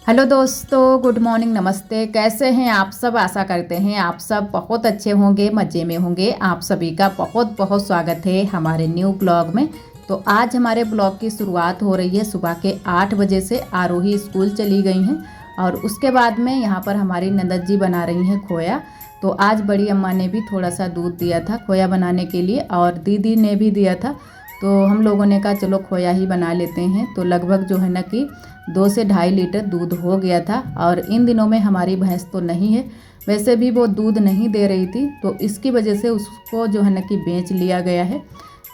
Hello दोस्तों, good morning, नमस्ते। कैसे हैं आप सब? आशा करते हैं आप सब बहुत अच्छे होंगे, मज़े में होंगे। आप सभी का बहुत बहुत स्वागत है हमारे न्यू ब्लॉग में। तो आज हमारे ब्लॉग की शुरुआत हो रही है सुबह के 8 बजे से। आरोही स्कूल चली गई हैं और उसके बाद में यहाँ पर हमारी ननद जी बना रही हैं खोया। तो आज बड़ी अम्मा ने भी थोड़ा सा दूध दिया था खोया बनाने के लिए और दीदी ने भी दिया था। तो हम लोगों ने कहा चलो खोया ही बना लेते हैं। तो लगभग जो है ना कि 2 से ढाई लीटर दूध हो गया था। और इन दिनों में हमारी भैंस तो नहीं है, वैसे भी वो दूध नहीं दे रही थी, तो इसकी वजह से उसको जो है ना कि बेच लिया गया है।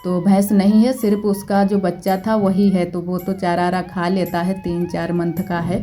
तो भैंस नहीं है, सिर्फ उसका जो बच्चा था वही है। तो वो तो चारा आरा खा लेता है, 3-4 मंथ का है,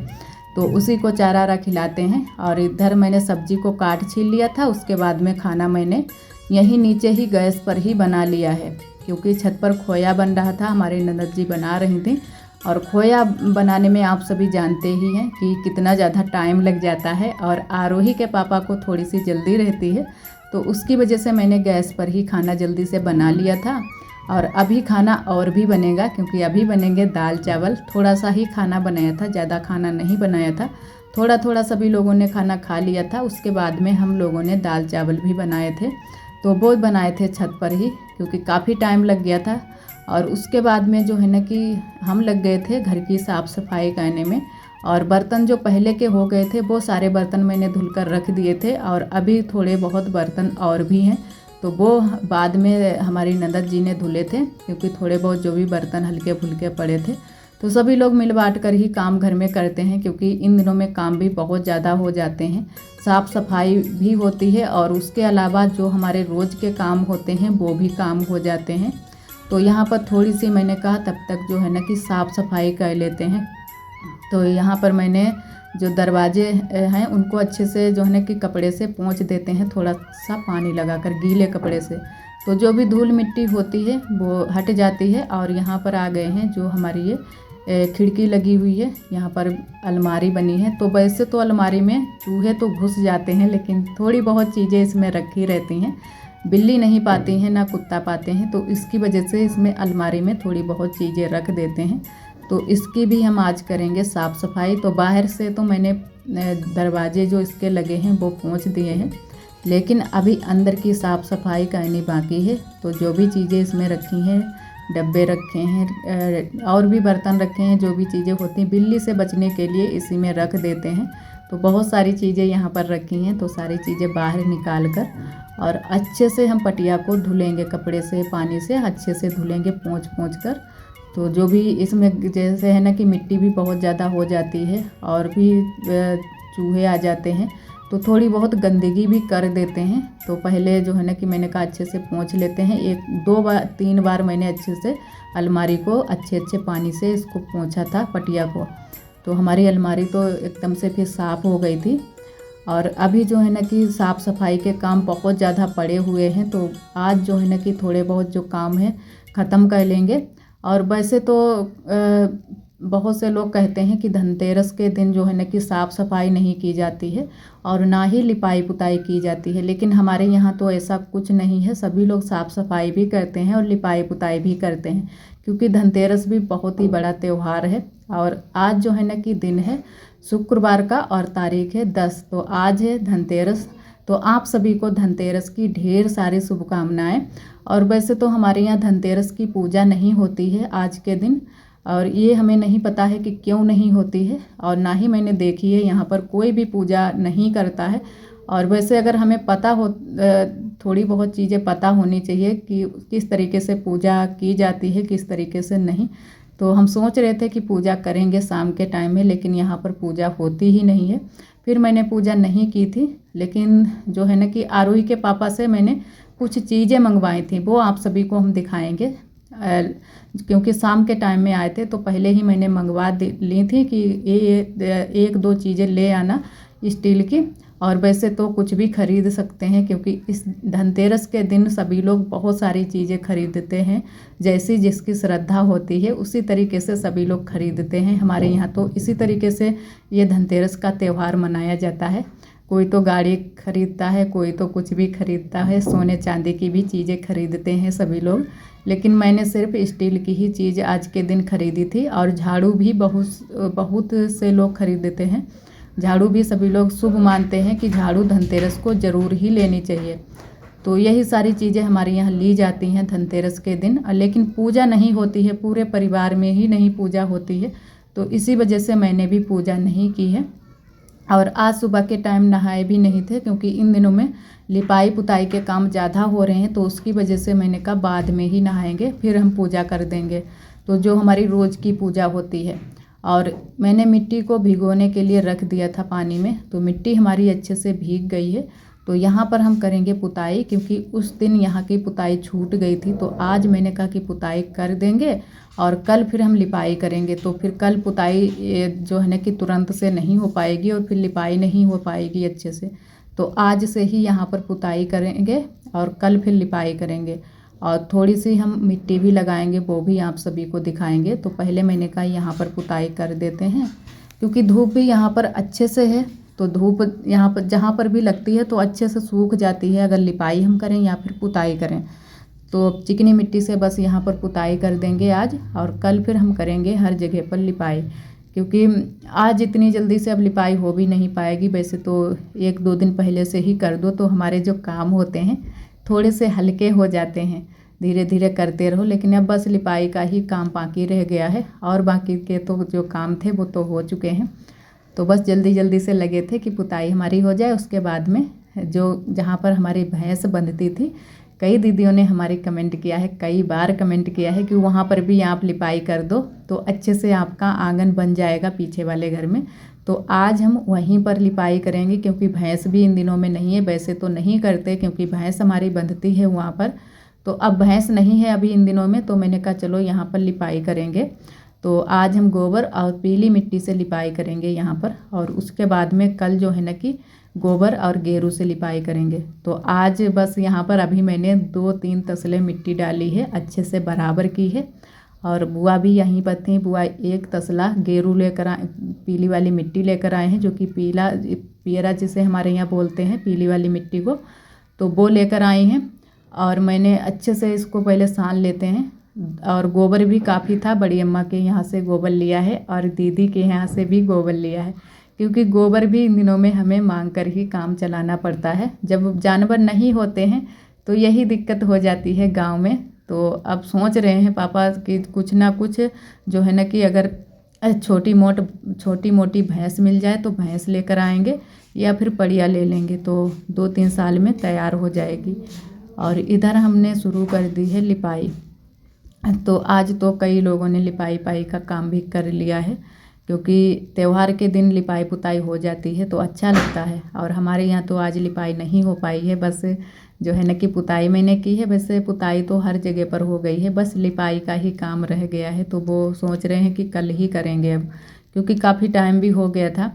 तो उसी को चारा आरा खिलाते हैं। और इधर मैंने सब्जी को काट छील लिया था। उसके बाद में खाना मैंने यहीं नीचे ही गैस पर ही बना लिया है, क्योंकि छत पर खोया बन रहा था, हमारी ननद जी बना रही थी। और खोया बनाने में आप सभी जानते ही हैं कि कितना ज़्यादा टाइम लग जाता है। और आरोही के पापा को थोड़ी सी जल्दी रहती है, तो उसकी वजह से मैंने गैस पर ही खाना जल्दी से बना लिया था। और अभी खाना और भी बनेगा, क्योंकि अभी बनेंगे दाल चावल। थोड़ा सा ही खाना बनाया था, ज़्यादा खाना नहीं बनाया था, थोड़ा थोड़ा सभी लोगों ने खाना खा लिया था। उसके बाद में हम लोगों ने दाल चावल भी बनाए थे, तो वो बनाए थे छत पर ही, क्योंकि काफ़ी टाइम लग गया था। और उसके बाद में जो है ना कि हम लग गए थे घर की साफ़ सफाई करने में। और बर्तन जो पहले के हो गए थे वो सारे बर्तन मैंने धुल कर रख दिए थे, और अभी थोड़े बहुत बर्तन और भी हैं, तो वो बाद में हमारी ननद जी ने धुले थे, क्योंकि थोड़े बहुत जो भी बर्तन हल्के फुल्के पड़े थे। तो सभी लोग मिल बांट कर ही काम घर में करते हैं, क्योंकि इन दिनों में काम भी बहुत ज़्यादा हो जाते हैं। साफ़ सफाई भी होती है और उसके अलावा जो हमारे रोज़ के काम होते हैं वो भी काम हो जाते हैं। तो यहाँ पर थोड़ी सी मैंने कहा तब तक जो है ना कि साफ़ सफाई कर लेते हैं। तो यहाँ पर मैंने जो दरवाजे हैं उनको अच्छे से जो है ना कि कपड़े से पोंछ देते हैं, थोड़ा सा पानी लगाकर गीले कपड़े से, तो जो भी धूल मिट्टी होती है वो हट जाती है। और यहाँ पर आ गए हैं जो हमारी ये खिड़की लगी हुई है, यहाँ पर अलमारी बनी है। तो वैसे तो अलमारी में चूहे तो घुस जाते हैं, लेकिन थोड़ी बहुत चीज़ें इसमें रखी रहती हैं। बिल्ली नहीं पाती हैं ना कुत्ता पाते हैं, तो इसकी वजह से इसमें अलमारी में थोड़ी बहुत चीज़ें रख देते हैं। तो इसकी भी हम आज करेंगे साफ़ सफाई। तो बाहर से तो मैंने दरवाजे जो इसके लगे हैं वो पोंछ दिए हैं, लेकिन अभी अंदर की साफ़ सफाई करनी बाकी है। तो जो भी चीज़ें इसमें रखी हैं, डब्बे रखे हैं और भी बर्तन रखे हैं, जो भी चीज़ें होती हैं बिल्ली से बचने के लिए इसी में रख देते हैं। तो बहुत सारी चीज़ें यहाँ पर रखी हैं, तो सारी चीज़ें बाहर निकाल कर और अच्छे से हम पटिया को धुलेंगे, कपड़े से पानी से अच्छे से धुलेंगे पोंछ पोंछ कर। तो जो भी इसमें जैसे है ना कि मिट्टी भी बहुत ज़्यादा हो जाती है और भी चूहे आ जाते हैं, तो थोड़ी बहुत गंदगी भी कर देते हैं। तो पहले जो है ना कि मैंने कहा अच्छे से पोंछ लेते हैं। 1-2 बार 3 बार मैंने अच्छे से अलमारी को अच्छे पानी से इसको पोंछा था, पटिया को। तो हमारी अलमारी तो एकदम से फिर साफ़ हो गई थी। और अभी जो है ना कि साफ़ सफाई के काम बहुत ज़्यादा पड़े हुए हैं, तो आज जो है ना कि थोड़े बहुत जो काम है ख़त्म कर लेंगे। और वैसे तो बहुत से लोग कहते हैं कि धनतेरस के दिन जो है ना कि साफ़ सफाई नहीं की जाती है और ना ही लिपाई पुताई की जाती है, लेकिन हमारे यहाँ तो ऐसा कुछ नहीं है। सभी लोग साफ़ सफाई भी करते हैं और लिपाई पुताई भी करते हैं, क्योंकि धनतेरस भी बहुत ही बड़ा त्यौहार है। और आज जो है ना कि दिन है शुक्रवार का और तारीख है 10, तो आज है धनतेरस। तो आप सभी को धनतेरस की ढेर सारी शुभकामनाएं। और वैसे तो हमारे यहाँ धनतेरस की पूजा नहीं होती है आज के दिन, और ये हमें नहीं पता है कि क्यों नहीं होती है, और ना ही मैंने देखी है यहाँ पर कोई भी पूजा नहीं करता है। और वैसे अगर हमें पता हो, थोड़ी बहुत चीज़ें पता होनी चाहिए कि किस तरीके से पूजा की जाती है, किस तरीके से नहीं। तो हम सोच रहे थे कि पूजा करेंगे शाम के टाइम में, लेकिन यहाँ पर पूजा होती ही नहीं है। फिर मैंने पूजा नहीं की थी, लेकिन जो है ना कि आरोही के पापा से मैंने कुछ चीज़ें मंगवाई थी, वो आप सभी को हम दिखाएंगे। क्योंकि शाम के टाइम में आए थे, तो पहले ही मैंने मंगवा ली थी कि ये 1-2 चीज़ें ले आना स्टील की। और वैसे तो कुछ भी खरीद सकते हैं, क्योंकि इस धनतेरस के दिन सभी लोग बहुत सारी चीज़ें खरीदते हैं, जैसी जिसकी श्रद्धा होती है उसी तरीके से सभी लोग खरीदते हैं। हमारे यहाँ तो इसी तरीके से ये धनतेरस का त्यौहार मनाया जाता है। कोई तो गाड़ी खरीदता है, कोई तो कुछ भी खरीदता है, सोने चांदी की भी चीज़ें खरीदते हैं सभी लोग लेकिन मैंने सिर्फ स्टील की ही चीज़ आज के दिन खरीदी थी। और झाड़ू भी बहुत से लोग खरीदते हैं। झाड़ू भी सभी लोग शुभ मानते हैं कि झाड़ू धनतेरस को ज़रूर ही लेनी चाहिए। तो यही सारी चीज़ें हमारे यहाँ ली जाती हैं धनतेरस के दिन। लेकिन पूजा नहीं होती है, पूरे परिवार में ही नहीं पूजा होती है, तो इसी वजह से मैंने भी पूजा नहीं की है। और आज सुबह के टाइम नहाए भी नहीं थे, क्योंकि इन दिनों में लिपाई पुताई के काम ज़्यादा हो रहे हैं, तो उसकी वजह से मैंने कहा बाद में ही नहाएंगे, फिर हम पूजा कर देंगे। तो जो हमारी रोज़ की पूजा होती है। और मैंने मिट्टी को भिगोने के लिए रख दिया था पानी में, तो मिट्टी हमारी अच्छे से भीग गई है। तो यहाँ पर हम करेंगे पुताई, क्योंकि उस दिन यहाँ की पुताई छूट गई थी। तो आज मैंने कहा कि पुताई कर देंगे और कल फिर हम लिपाई करेंगे। तो फिर कल पुताई जो है ना कि तुरंत से नहीं हो पाएगी और फिर लिपाई नहीं हो पाएगी अच्छे से। तो आज से ही यहाँ पर पुताई करेंगे और कल फिर लिपाई करेंगे। और थोड़ी सी हम मिट्टी भी लगाएंगे, वो भी आप सभी को दिखाएंगे। तो पहले मैंने कहा यहाँ पर पुताई कर देते हैं, क्योंकि धूप भी यहाँ पर अच्छे से है। तो धूप यहाँ पर जहाँ पर भी लगती है तो अच्छे से सूख जाती है, अगर लिपाई हम करें या फिर पुताई करें। तो चिकनी मिट्टी से बस यहाँ पर पुताई कर देंगे आज, और कल फिर हम करेंगे हर जगह पर लिपाई, क्योंकि आज इतनी जल्दी से अब लिपाई हो भी नहीं पाएगी। वैसे तो 1-2 दिन पहले से ही कर दो तो हमारे जो काम होते हैं थोड़े से हल्के हो जाते हैं, धीरे धीरे करते रहो। लेकिन अब बस लिपाई का ही काम बाकी रह गया है, और बाकी के तो जो काम थे वो तो हो चुके हैं। तो बस जल्दी जल्दी से लगे थे कि पुताई हमारी हो जाए। उसके बाद में जो जहाँ पर हमारी भैंस बंधती थी, कई दीदियों ने हमारी कमेंट किया है, कई बार कमेंट किया है कि वहाँ पर भी आप लिपाई कर दो तो अच्छे से आपका आंगन बन जाएगा पीछे वाले घर में। तो आज हम वहीं पर लिपाई करेंगे, क्योंकि भैंस भी इन दिनों में नहीं है। वैसे तो नहीं करते, क्योंकि भैंस हमारी बंधती है वहाँ पर। तो अब भैंस नहीं है अभी इन दिनों में, तो मैंने कहा चलो यहाँ पर लिपाई करेंगे। तो आज हम गोबर और पीली मिट्टी से लिपाई करेंगे यहाँ पर, और उसके बाद में कल जो है ना कि गोबर और गेरू से लिपाई करेंगे। तो आज बस यहाँ पर अभी मैंने 2-3 तसले मिट्टी डाली है, अच्छे से बराबर की है। और बुआ भी यहीं पर थी, बुआ 1 तसला गेरू लेकर आए, पीली वाली मिट्टी लेकर आए हैं, जो कि पियरा जिसे हमारे यहाँ बोलते हैं पीली वाली मिट्टी को, तो वो लेकर आई हैं। और मैंने अच्छे से इसको पहले सान लेते हैं। और गोबर भी काफ़ी था, बड़ी अम्मा के यहाँ से गोबर लिया है और दीदी के यहाँ से भी गोबर लिया है, क्योंकि गोबर भी इन दिनों में हमें मांग कर ही काम चलाना पड़ता है। जब जानवर नहीं होते हैं तो यही दिक्कत हो जाती है गांव में। तो अब सोच रहे हैं पापा कि कुछ ना कुछ जो है ना कि अगर छोटी मोटी भैंस मिल जाए तो भैंस लेकर आएंगे, या फिर पड़िया ले लेंगे, तो 2-3 साल में तैयार हो जाएगी। और इधर हमने शुरू कर दी है लिपाई। तो आज तो कई लोगों ने लिपाई पाई का काम भी कर लिया है, क्योंकि त्यौहार के दिन लिपाई पुताई हो जाती है तो अच्छा लगता है। और हमारे यहाँ तो आज लिपाई नहीं हो पाई है, बस जो है ना कि पुताई मैंने की है। वैसे पुताई तो हर जगह पर हो गई है, बस लिपाई का ही काम रह गया है। तो वो सोच रहे हैं कि कल ही करेंगे अब, क्योंकि काफ़ी टाइम भी हो गया था।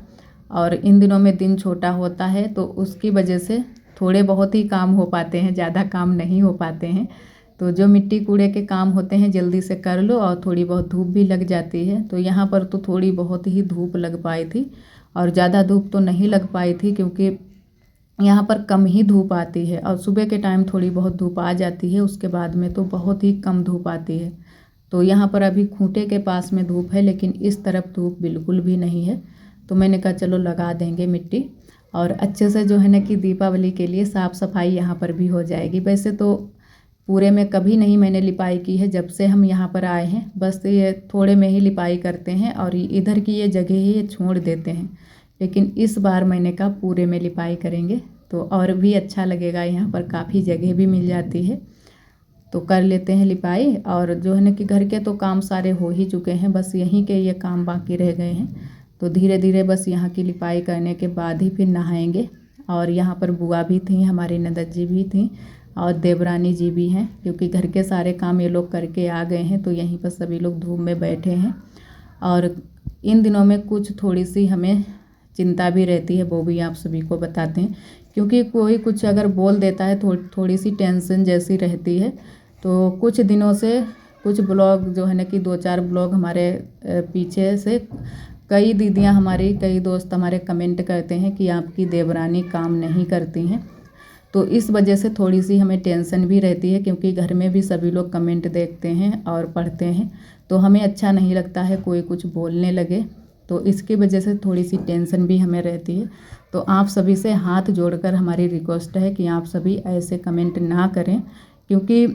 और इन दिनों में दिन छोटा होता है, तो उसकी वजह से थोड़े बहुत ही काम हो पाते हैं, ज़्यादा काम नहीं हो पाते हैं। तो जो मिट्टी कूड़े के काम होते हैं जल्दी से कर लो, और थोड़ी बहुत धूप भी लग जाती है। तो यहाँ पर तो थोड़ी बहुत ही धूप लग पाई थी, और ज़्यादा धूप तो नहीं लग पाई थी, क्योंकि यहाँ पर कम ही धूप आती है। और सुबह के टाइम थोड़ी बहुत धूप आ जाती है, उसके बाद में तो बहुत ही कम धूप आती है। तो यहाँ पर अभी खूंटे के पास में धूप है, लेकिन इस तरफ धूप बिल्कुल भी नहीं है। तो मैंने कहा चलो लगा देंगे मिट्टी, और अच्छे से जो है ना कि दीपावली के लिए साफ़ सफाई यहाँ पर भी हो जाएगी। वैसे तो पूरे में कभी नहीं मैंने लिपाई की है, जब से हम यहाँ पर आए हैं बस ये थोड़े में ही लिपाई करते हैं, और इधर की ये जगह ही ये छोड़ देते हैं। लेकिन इस बार मैंने कहा पूरे में लिपाई करेंगे, तो और भी अच्छा लगेगा। यहाँ पर काफ़ी जगह भी मिल जाती है, तो कर लेते हैं लिपाई। और जो है ना कि घर के तो काम सारे हो ही चुके हैं, बस यहीं के ये काम बाकी रह गए हैं। तो धीरे धीरे बस यहाँ की लिपाई करने के बाद ही फिर नहाएंगे। और यहाँ पर बुआ भी थी, हमारी ननद जी भी थी, और देवरानी जी भी हैं, क्योंकि घर के सारे काम ये लोग करके आ गए हैं। तो यहीं पर सभी लोग धूप में बैठे हैं। और इन दिनों में कुछ थोड़ी सी हमें चिंता भी रहती है, वो भी आप सभी को बताते हैं, क्योंकि कोई कुछ अगर बोल देता है थोड़ी सी टेंशन जैसी रहती है। तो कुछ दिनों से कुछ ब्लॉग जो है ना कि 2-4 ब्लॉग हमारे पीछे से कई दीदियां हमारी, कई दोस्त हमारे कमेंट करते हैं कि आपकी देवरानी काम नहीं करती हैं। तो इस वजह से थोड़ी सी हमें टेंशन भी रहती है, क्योंकि घर में भी सभी लोग कमेंट देखते हैं और पढ़ते हैं, तो हमें अच्छा नहीं लगता है कोई कुछ बोलने लगे। तो इसकी वजह से थोड़ी सी टेंशन भी हमें रहती है। तो आप सभी से हाथ जोड़कर हमारी रिक्वेस्ट है कि आप सभी ऐसे कमेंट ना करें, क्योंकि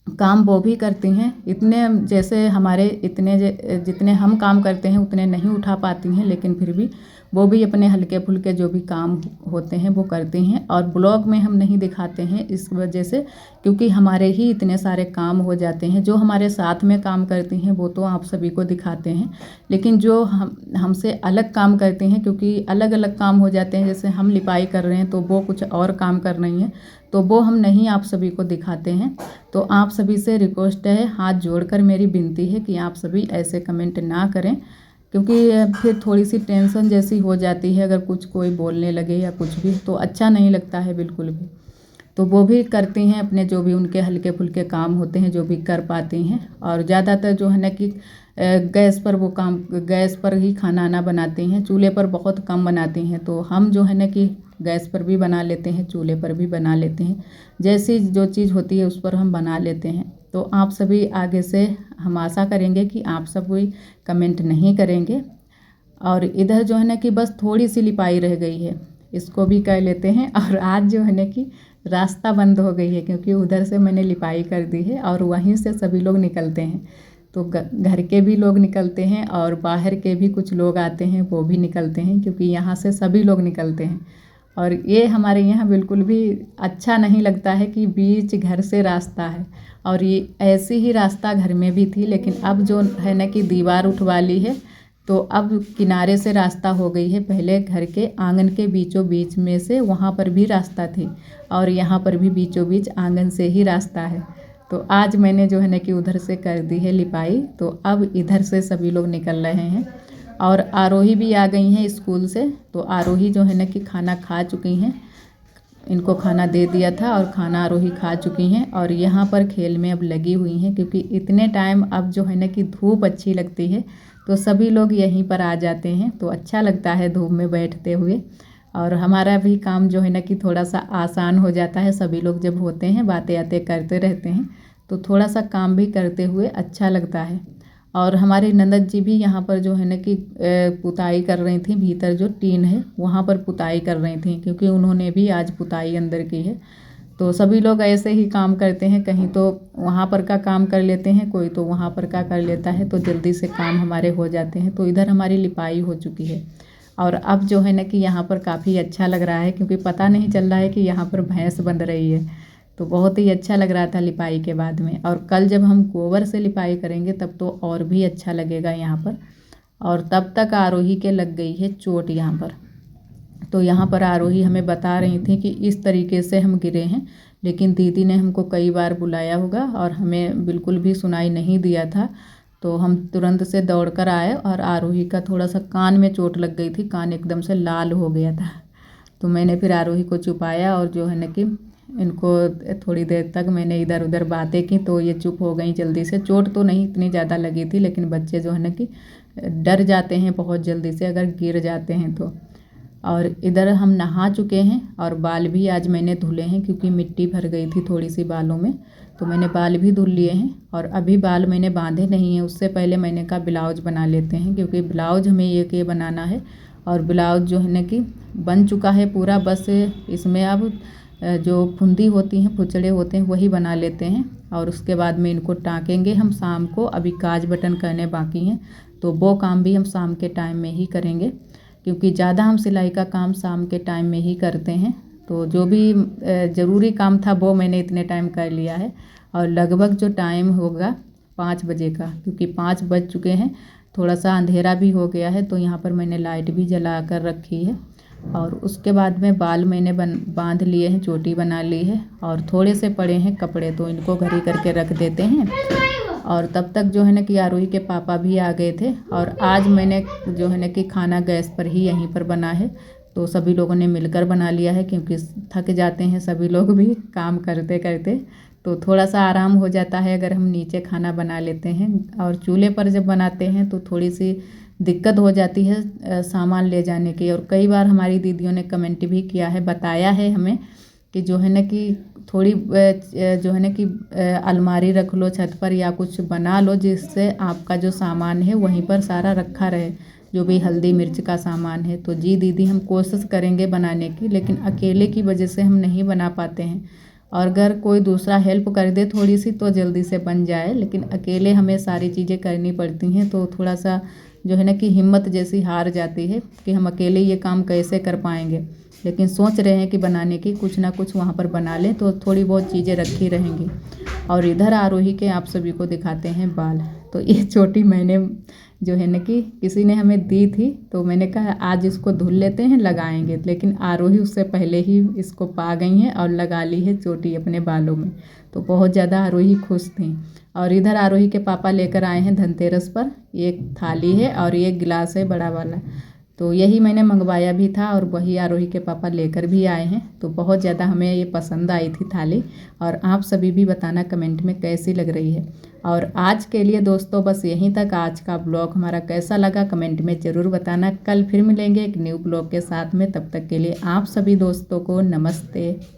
काम वो भी करती हैं इतने, जैसे हमारे इतने जितने हम काम करते हैं उतने नहीं उठा पाती हैं, लेकिन फिर भी वो भी अपने हल्के फुल्के जो भी काम होते हैं वो करती हैं। और ब्लॉग में हम नहीं दिखाते हैं इस वजह से, क्योंकि हमारे ही इतने सारे काम हो जाते हैं। जो हमारे साथ में काम करती हैं वो तो आप सभी को दिखाते हैं, लेकिन जो हमसे अलग काम करते हैं, क्योंकि अलग अलग काम हो जाते हैं, जैसे हम लिपाई कर रहे हैं तो वो कुछ और काम कर रही हैं, तो वो हम नहीं आप सभी को दिखाते हैं। तो आप सभी से रिक्वेस्ट है, हाथ जोड़कर मेरी विनती है कि आप सभी ऐसे कमेंट ना करें, क्योंकि फिर थोड़ी सी टेंशन जैसी हो जाती है। अगर कुछ कोई बोलने लगे या कुछ भी तो अच्छा नहीं लगता है बिल्कुल भी। तो वो भी करती हैं अपने जो भी उनके हल्के फुल्के काम होते हैं जो भी कर पाती हैं। और ज़्यादातर जो है ना कि गैस पर वो काम, गैस पर ही खाना आना बनाती हैं, चूल्हे पर बहुत कम बनाती हैं। तो हम जो है ना कि गैस पर भी बना लेते हैं, चूल्हे पर भी बना लेते हैं, जैसी जो चीज़ होती है उस पर हम बना लेते हैं। तो आप सभी आगे से हम आशा करेंगे कि आप सब कोई कमेंट नहीं करेंगे। और इधर जो है ना कि बस थोड़ी सी लिपाई रह गई है, इसको भी कर लेते हैं। और आज जो है ना कि रास्ता बंद हो गई है, क्योंकि उधर से मैंने लिपाई कर दी है और वहीं से सभी लोग निकलते हैं। तो घर के भी लोग निकलते हैं और बाहर के भी कुछ लोग आते हैं, वो भी निकलते हैं, क्योंकि यहाँ से सभी लोग निकलते हैं। और ये हमारे यहाँ बिल्कुल भी अच्छा नहीं लगता है कि बीच घर से रास्ता है। और ये ऐसी ही रास्ता घर में भी थी, लेकिन अब जो है ना कि दीवार उठवा ली है, तो अब किनारे से रास्ता हो गई है। पहले घर के आंगन के बीचों बीच में से वहाँ पर भी रास्ता थी, और यहाँ पर भी बीचों बीच आंगन से ही रास्ता है। तो आज मैंने जो है ना कि उधर से कर दी है लिपाई, तो अब इधर से सभी लोग निकल रहे हैं। और आरोही भी आ गई हैं स्कूल से। तो आरोही जो है ना कि खाना खा चुकी हैं, इनको खाना दे दिया था और खाना आरोही खा चुकी हैं, और यहाँ पर खेल में अब लगी हुई हैं, क्योंकि इतने टाइम अब जो है ना कि धूप अच्छी लगती है, तो सभी लोग यहीं पर आ जाते हैं, तो अच्छा लगता है धूप में बैठते हुए। और हमारा भी काम जो है ना कि थोड़ा सा आसान हो जाता है, सभी लोग जब होते हैं बातें आते करते रहते हैं, तो थोड़ा सा काम भी करते हुए अच्छा लगता है। और हमारे ननद जी भी यहाँ पर जो है ना कि पुताई कर रही थी, भीतर जो टीन है वहाँ पर पुताई कर रही थी, क्योंकि उन्होंने भी आज पुताई अंदर की है। तो सभी लोग ऐसे ही काम करते हैं, कहीं तो वहाँ पर का काम कर लेते हैं, कोई तो वहाँ पर का कर लेता है, तो जल्दी से काम हमारे हो जाते हैं। तो इधर हमारी लिपाई हो चुकी है, और अब जो है ना कि यहाँ पर काफ़ी अच्छा लग रहा है, क्योंकि पता नहीं चल रहा है कि यहाँ पर भैंस बंध रही है। तो बहुत ही अच्छा लग रहा था लिपाई के बाद में। और कल जब हम गोबर से लिपाई करेंगे तब तो और भी अच्छा लगेगा यहाँ पर। और तब तक आरोही के लग गई है चोट यहाँ पर। तो यहाँ पर आरोही हमें बता रही थी कि इस तरीके से हम गिरे हैं, लेकिन दीदी ने हमको कई बार बुलाया होगा और हमें बिल्कुल भी सुनाई नहीं दिया था। तो हम तुरंत से दौड़ कर आए, और आरोही का थोड़ा सा कान में चोट लग गई थी, कान एकदम से लाल हो गया था। तो मैंने फिर आरोही को छुपाया, और जो है ना कि इनको थोड़ी देर तक मैंने इधर उधर बातें की, तो ये चुप हो गई जल्दी से। चोट तो नहीं इतनी ज़्यादा लगी थी, लेकिन बच्चे जो है ना कि डर जाते हैं बहुत जल्दी से अगर गिर जाते हैं तो। और इधर हम नहा चुके हैं, और बाल भी आज मैंने धुले हैं, क्योंकि मिट्टी भर गई थी थोड़ी सी बालों में, तो मैंने बाल भी धुल लिए हैं। और अभी बाल मैंने बांधे नहीं हैं, उससे पहले मैंने कहा ब्लाउज बना लेते हैं, क्योंकि ब्लाउज हमें ये बनाना है। और ब्लाउज जो है ना कि बन चुका है पूरा, बस इसमें अब जो फुंदी होती हैं, फुचड़े होते हैं, वही बना लेते हैं। और उसके बाद में इनको टाँकेंगे हम शाम को। अभी काज बटन करने बाकी हैं, तो वो काम भी हम शाम के टाइम में ही करेंगे, क्योंकि ज़्यादा हम सिलाई का काम शाम के टाइम में ही करते हैं। तो जो भी ज़रूरी काम था वो मैंने इतने टाइम कर लिया है। और लगभग जो टाइम होगा 5 बजे का, क्योंकि 5 बज चुके हैं, थोड़ा सा अंधेरा भी हो गया है, तो यहाँ पर मैंने लाइट भी जला कर रखी है। और उसके बाद में बाल मैंने बांध लिए हैं, चोटी बना ली है, और थोड़े से पड़े हैं कपड़े, तो इनको घड़ी करके रख देते हैं। और तब तक जो है ना कि आरोही के पापा भी आ गए थे, और आज मैंने जो है ना कि खाना गैस पर ही यहीं पर बना है, तो सभी लोगों ने मिलकर बना लिया है, क्योंकि थक जाते हैं सभी लोग भी काम करते करते, तो थोड़ा सा आराम हो जाता है अगर हम नीचे खाना बना लेते हैं। और चूल्हे पर जब बनाते हैं तो थोड़ी सी दिक्कत हो जाती है सामान ले जाने की। और कई बार हमारी दीदियों ने कमेंट भी किया है, बताया है हमें कि जो है ना कि थोड़ी जो है ना कि अलमारी रख लो छत पर या कुछ बना लो, जिससे आपका जो सामान है वहीं पर सारा रखा रहे, जो भी हल्दी मिर्च का सामान है। तो जी दीदी, हम कोशिश करेंगे बनाने की, लेकिन अकेले की वजह से हम नहीं बना पाते हैं। और अगर कोई दूसरा हेल्प कर दे थोड़ी सी तो जल्दी से बन जाए, लेकिन अकेले हमें सारी चीज़ें करनी पड़ती हैं, तो थोड़ा सा जो है ना कि हिम्मत जैसी हार जाती है कि हम अकेले ये काम कैसे कर पाएंगे। लेकिन सोच रहे हैं कि बनाने की कुछ ना कुछ वहाँ पर बना लें, तो थोड़ी बहुत चीज़ें रखी रहेंगी। और इधर आरोही के आप सभी को दिखाते हैं बाल। तो ये चोटी मैंने जो है ना कि किसी ने हमें दी थी, तो मैंने कहा आज इसको धुल लेते हैं, लगाएंगे। लेकिन आरोही उससे पहले ही इसको पा गई हैं और लगा ली है चोटी अपने बालों में। तो बहुत ज़्यादा आरोही खुश थी। और इधर आरोही के पापा लेकर आए हैं धनतेरस पर एक थाली है और एक गिलास है बड़ा वाला। तो यही मैंने मंगवाया भी था और वही आरोही के पापा लेकर भी आए हैं। तो बहुत ज़्यादा हमें ये पसंद आई थी थाली। और आप सभी भी बताना कमेंट में कैसी लग रही है। और आज के लिए दोस्तों बस यहीं तक। आज का ब्लॉग हमारा कैसा लगा कमेंट में ज़रूर बताना। कल फिर मिलेंगे एक न्यू ब्लॉग के साथ में। तब तक के लिए आप सभी दोस्तों को नमस्ते।